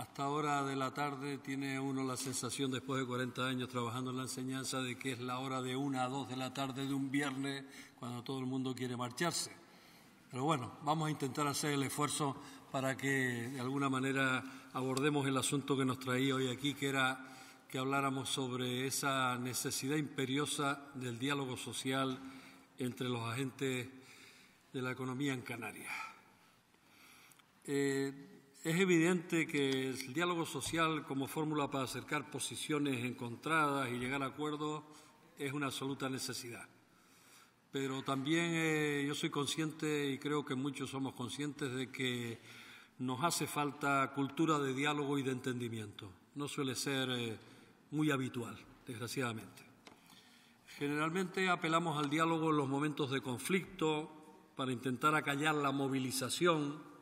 hasta hora de la tarde tiene uno la sensación, después de 40 años trabajando en la enseñanza, de que es la hora de 1 a 2 de la tarde de un viernes cuando todo el mundo quiere marcharse. Pero bueno, vamos a intentar hacer el esfuerzo para que de alguna manera abordemos el asunto que nos traía hoy aquí, que era que habláramos sobre esa necesidad imperiosa del diálogo social entre los agentes de la economía en Canarias. Es evidente que el diálogo social como fórmula para acercar posiciones encontradas y llegar a acuerdos es una absoluta necesidad. Pero también yo soy consciente, y creo que muchos somos conscientes, de que nos hace falta cultura de diálogo y de entendimiento. No suele ser muy habitual, desgraciadamente. Generalmente apelamos al diálogo en los momentos de conflicto para intentar acallar la movilización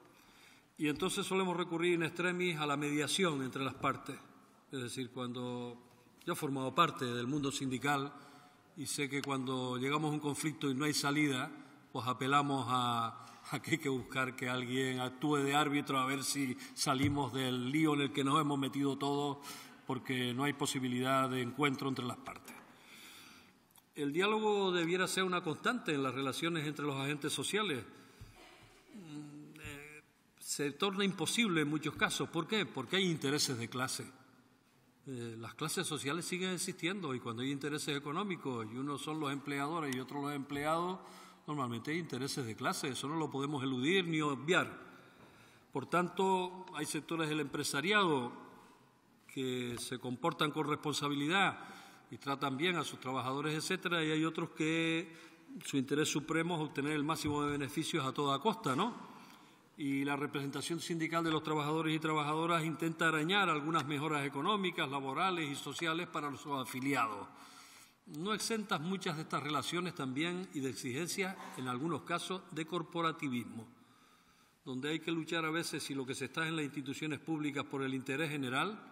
y entonces solemos recurrir in extremis a la mediación entre las partes. Es decir, cuando yo he formado parte del mundo sindical y sé que cuando llegamos a un conflicto y no hay salida, pues apelamos a que hay que buscar que alguien actúe de árbitro a ver si salimos del lío en el que nos hemos metido todos porque no hay posibilidad de encuentro entre las partes. El diálogo debiera ser una constante en las relaciones entre los agentes sociales. Se torna imposible en muchos casos. ¿Por qué? Porque hay intereses de clase. Las clases sociales siguen existiendo y cuando hay intereses económicos y unos son los empleadores y otros los empleados, normalmente hay intereses de clase. Eso no lo podemos eludir ni obviar. Por tanto, hay sectores del empresariado que se comportan con responsabilidad y tratan bien a sus trabajadores, etcétera, y hay otros que su interés supremo es obtener el máximo de beneficios a toda costa, ¿no? Y la representación sindical de los trabajadores y trabajadoras intenta arañar algunas mejoras económicas, laborales y sociales para sus afiliados. No exentas muchas de estas relaciones también y de exigencias, en algunos casos, de corporativismo, donde hay que luchar a veces si lo que se está en las instituciones públicas por el interés general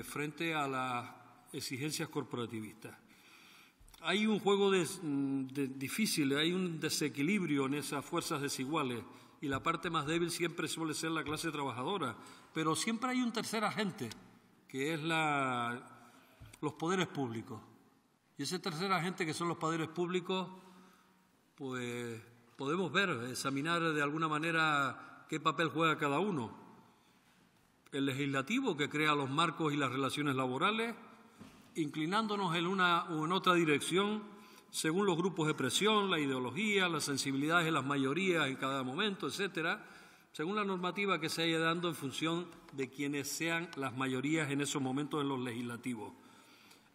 frente a las exigencias corporativistas. Hay un juego difícil, hay un desequilibrio en esas fuerzas desiguales y la parte más débil siempre suele ser la clase trabajadora, pero siempre hay un tercer agente, que es los poderes públicos. Y ese tercer agente, que son los poderes públicos, pues podemos examinar de alguna manera qué papel juega cada uno. El legislativo, que crea los marcos y las relaciones laborales, inclinándonos en una o en otra dirección según los grupos de presión, la ideología, las sensibilidades de las mayorías en cada momento, etcétera, según la normativa que se haya dando en función de quienes sean las mayorías en esos momentos en los legislativos.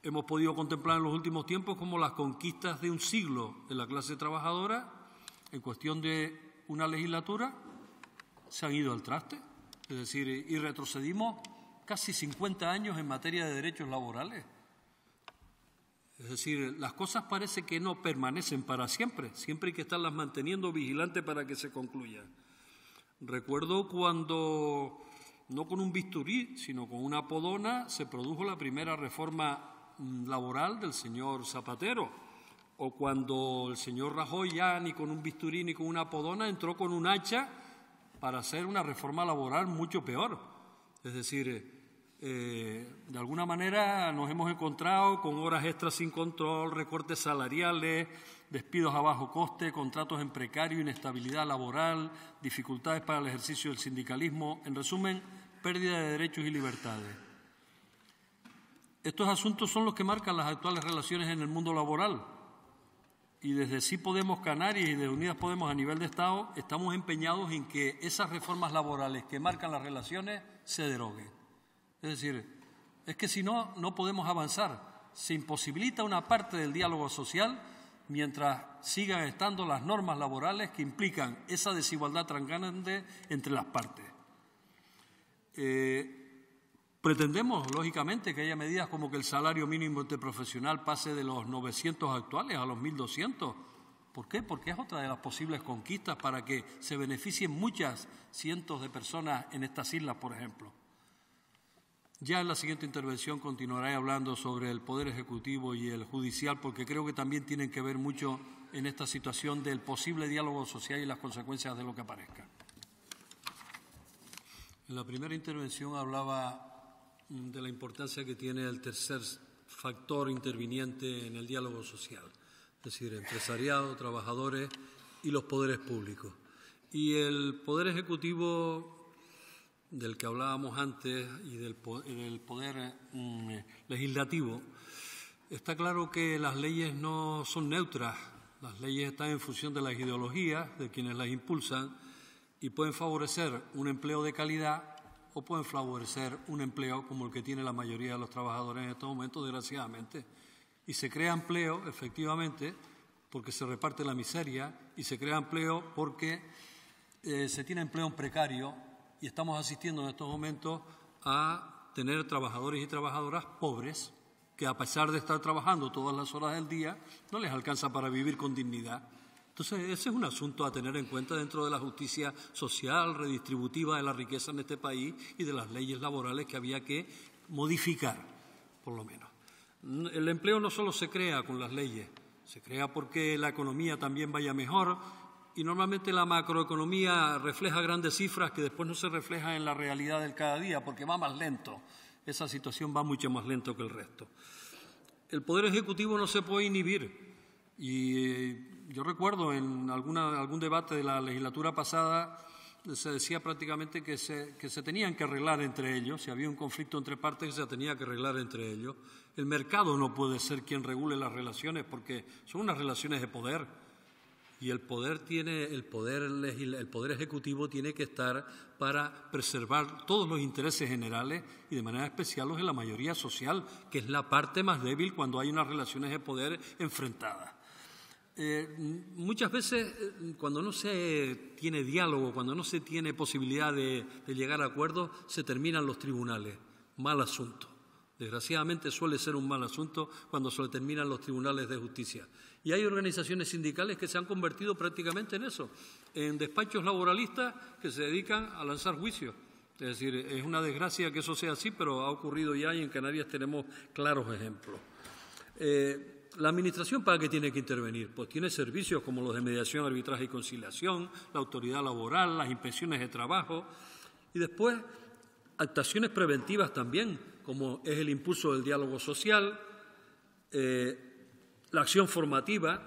Hemos podido contemplar en los últimos tiempos cómo las conquistas de un siglo de la clase trabajadora, en cuestión de una legislatura, se han ido al traste. Es decir, y retrocedimos casi 50 años en materia de derechos laborales. Es decir, las cosas parece que no permanecen para siempre. Siempre hay que estarlas manteniendo vigilantes para que se concluyan. Recuerdo cuando, no con un bisturí, sino con una podona, se produjo la primera reforma laboral del señor Zapatero. O cuando el señor Rajoy ya ni con un bisturí ni con una podona entró con un hacha para hacer una reforma laboral mucho peor. Es decir, de alguna manera nos hemos encontrado con horas extras sin control, recortes salariales, despidos a bajo coste, contratos en precario, inestabilidad laboral, dificultades para el ejercicio del sindicalismo, en resumen, pérdida de derechos y libertades. Estos asuntos son los que marcan las actuales relaciones en el mundo laboral. Y desde Sí Podemos Canarias y desde Unidas Podemos a nivel de Estado estamos empeñados en que esas reformas laborales que marcan las relaciones se deroguen. Es decir, es que si no, no podemos avanzar. Se imposibilita una parte del diálogo social mientras sigan estando las normas laborales que implican esa desigualdad tan grande entre las partes. Pretendemos, lógicamente, que haya medidas como que el salario mínimo interprofesional pase de los 900 actuales a los 1.200. ¿Por qué? Porque es otra de las posibles conquistas para que se beneficien muchas cientos de personas en estas islas, por ejemplo. Ya en la siguiente intervención continuaré hablando sobre el Poder Ejecutivo y el Judicial, porque creo que también tienen que ver mucho en esta situación del posible diálogo social y las consecuencias de lo que aparezca. En la primera intervención hablaba de la importancia que tiene el tercer factor interviniente en el diálogo social, es decir, empresariado, trabajadores y los poderes públicos. Y el Poder Ejecutivo, del que hablábamos antes, y del Poder Legislativo, está claro que las leyes no son neutras, las leyes están en función de las ideologías de quienes las impulsan y pueden favorecer un empleo de calidad o pueden favorecer un empleo como el que tiene la mayoría de los trabajadores en estos momentos, desgraciadamente. Y se crea empleo, efectivamente, porque se reparte la miseria, y se crea empleo porque se tiene empleo en precario, y estamos asistiendo en estos momentos a tener trabajadores y trabajadoras pobres que, a pesar de estar trabajando todas las horas del día, no les alcanza para vivir con dignidad. Entonces, ese es un asunto a tener en cuenta dentro de la justicia social, redistributiva de la riqueza en este país y de las leyes laborales que había que modificar, por lo menos. El empleo no solo se crea con las leyes, se crea porque la economía también vaya mejor, y normalmente la macroeconomía refleja grandes cifras que después no se reflejan en la realidad del cada día porque va más lento. Esa situación va mucho más lento que el resto. El Poder Ejecutivo no se puede inhibir. Y yo recuerdo en algún debate de la legislatura pasada se decía prácticamente que se tenían que arreglar entre ellos. Si había un conflicto entre partes, se tenía que arreglar entre ellos. El mercado no puede ser quien regule las relaciones porque son unas relaciones de poder. Y el poder ejecutivo tiene que estar para preservar todos los intereses generales y de manera especial los de la mayoría social, que es la parte más débil cuando hay unas relaciones de poder enfrentadas. Muchas veces, cuando no se tiene diálogo, cuando no se tiene posibilidad de llegar a acuerdos, se terminan los tribunales. Mal asunto. Desgraciadamente suele ser un mal asunto cuando se terminan los tribunales de justicia. Y hay organizaciones sindicales que se han convertido prácticamente en eso, en despachos laboralistas que se dedican a lanzar juicios. Es decir, es una desgracia que eso sea así, pero ha ocurrido ya y en Canarias tenemos claros ejemplos. ¿La Administración para qué tiene que intervenir? Pues tiene servicios como los de mediación, arbitraje y conciliación, la autoridad laboral, las inspecciones de trabajo y después actuaciones preventivas también, como es el impulso del diálogo social, la acción formativa,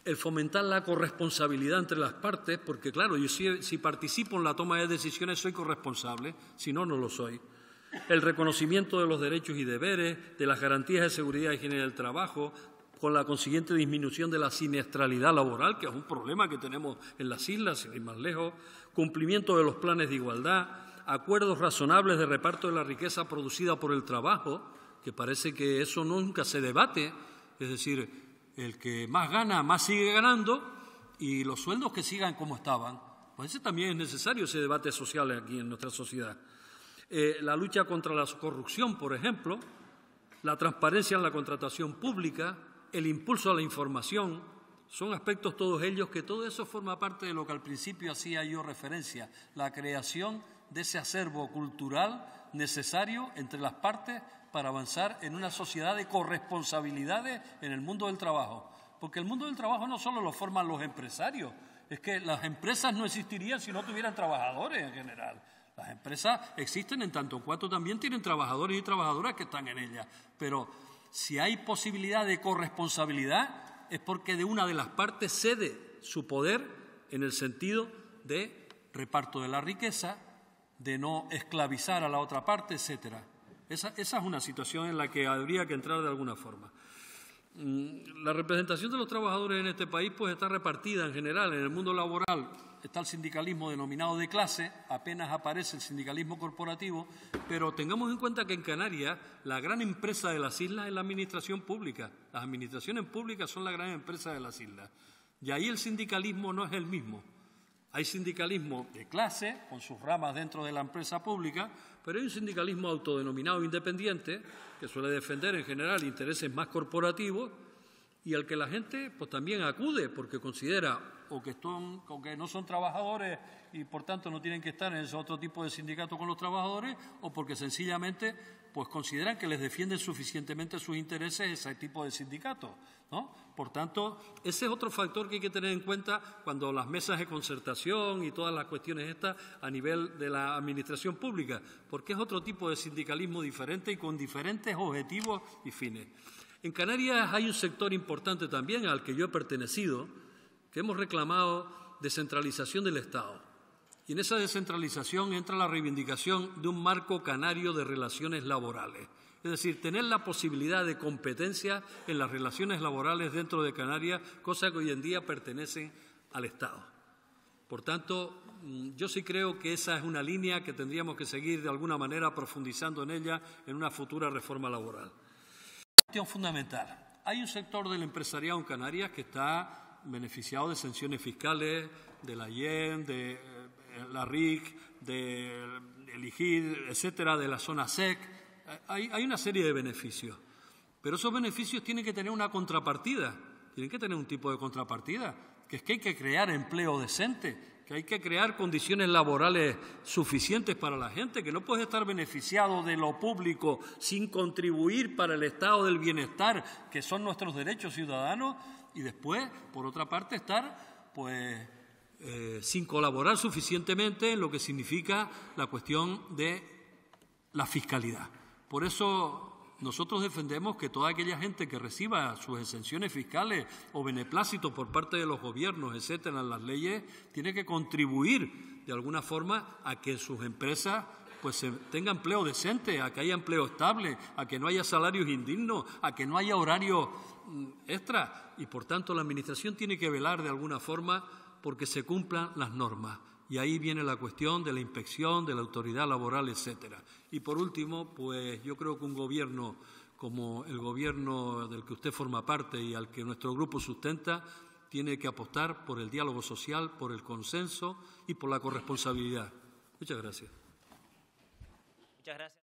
el fomentar la corresponsabilidad entre las partes, porque claro, yo si participo en la toma de decisiones soy corresponsable, si no, no lo soy. El reconocimiento de los derechos y deberes, de las garantías de seguridad y higiene del trabajo, con la consiguiente disminución de la siniestralidad laboral, que es un problema que tenemos en las islas, sin ir más lejos, cumplimiento de los planes de igualdad, acuerdos razonables de reparto de la riqueza producida por el trabajo, que parece que eso nunca se debate, es decir, el que más gana, más sigue ganando, y los sueldos que sigan como estaban. Pues ese también es necesario, ese debate social aquí en nuestra sociedad. La lucha contra la corrupción, por ejemplo, la transparencia en la contratación pública, el impulso a la información, son aspectos todos ellos que todo eso forma parte de lo que al principio hacía yo referencia, la creación de ese acervo cultural necesario entre las partes para avanzar en una sociedad de corresponsabilidades en el mundo del trabajo. Porque el mundo del trabajo no solo lo forman los empresarios, es que las empresas no existirían si no tuvieran trabajadores en general. Las empresas existen en tanto cuanto también tienen trabajadores y trabajadoras que están en ellas. Pero si hay posibilidad de corresponsabilidad es porque de una de las partes cede su poder en el sentido de reparto de la riqueza, de no esclavizar a la otra parte, etcétera. Esa es una situación en la que habría que entrar de alguna forma. La representación de los trabajadores en este país pues está repartida en general. En el mundo laboral está el sindicalismo denominado de clase, apenas aparece el sindicalismo corporativo, pero tengamos en cuenta que en Canarias la gran empresa de las islas es la administración pública. Las administraciones públicas son la gran empresa de las islas. Y ahí el sindicalismo no es el mismo. Hay sindicalismo de clase, con sus ramas dentro de la empresa pública, pero hay un sindicalismo autodenominado independiente, que suele defender en general intereses más corporativos, y al que la gente pues también acude porque considera o que no son trabajadores y por tanto no tienen que estar en ese otro tipo de sindicato con los trabajadores, o porque sencillamente pues consideran que les defienden suficientemente sus intereses ese tipo de sindicatos, ¿no? Por tanto, ese es otro factor que hay que tener en cuenta cuando las mesas de concertación y todas las cuestiones estas a nivel de la administración pública, porque es otro tipo de sindicalismo diferente y con diferentes objetivos y fines. En Canarias hay un sector importante también al que yo he pertenecido, que hemos reclamado descentralización del Estado. Y en esa descentralización entra la reivindicación de un marco canario de relaciones laborales. Es decir, tener la posibilidad de competencia en las relaciones laborales dentro de Canarias, cosa que hoy en día pertenecen al Estado. Por tanto, yo sí creo que esa es una línea que tendríamos que seguir de alguna manera profundizando en ella en una futura reforma laboral. Cuestión fundamental. Hay un sector del empresariado en Canarias que está beneficiado de exenciones fiscales, de la IEM, de la RIC, del IGID, etcétera, de la zona SEC. Hay una serie de beneficios, pero esos beneficios tienen que tener una contrapartida, tienen que tener un tipo de contrapartida, que es que hay que crear empleo decente, que hay que crear condiciones laborales suficientes para la gente, que no puedes estar beneficiado de lo público sin contribuir para el estado del bienestar, que son nuestros derechos ciudadanos, y después, por otra parte, estar sin colaborar suficientemente en lo que significa la cuestión de la fiscalidad. Por eso nosotros defendemos que toda aquella gente que reciba sus exenciones fiscales o beneplácitos por parte de los gobiernos, etcétera, en las leyes, tiene que contribuir de alguna forma a que sus empresas pues tengan empleo decente, a que haya empleo estable, a que no haya salarios indignos, a que no haya horarios extra. Y por tanto la Administración tiene que velar de alguna forma porque se cumplan las normas. Y ahí viene la cuestión de la inspección, de la autoridad laboral, etcétera. Y por último, pues yo creo que un gobierno como el gobierno del que usted forma parte y al que nuestro grupo sustenta, tiene que apostar por el diálogo social, por el consenso y por la corresponsabilidad. Muchas gracias. Muchas gracias.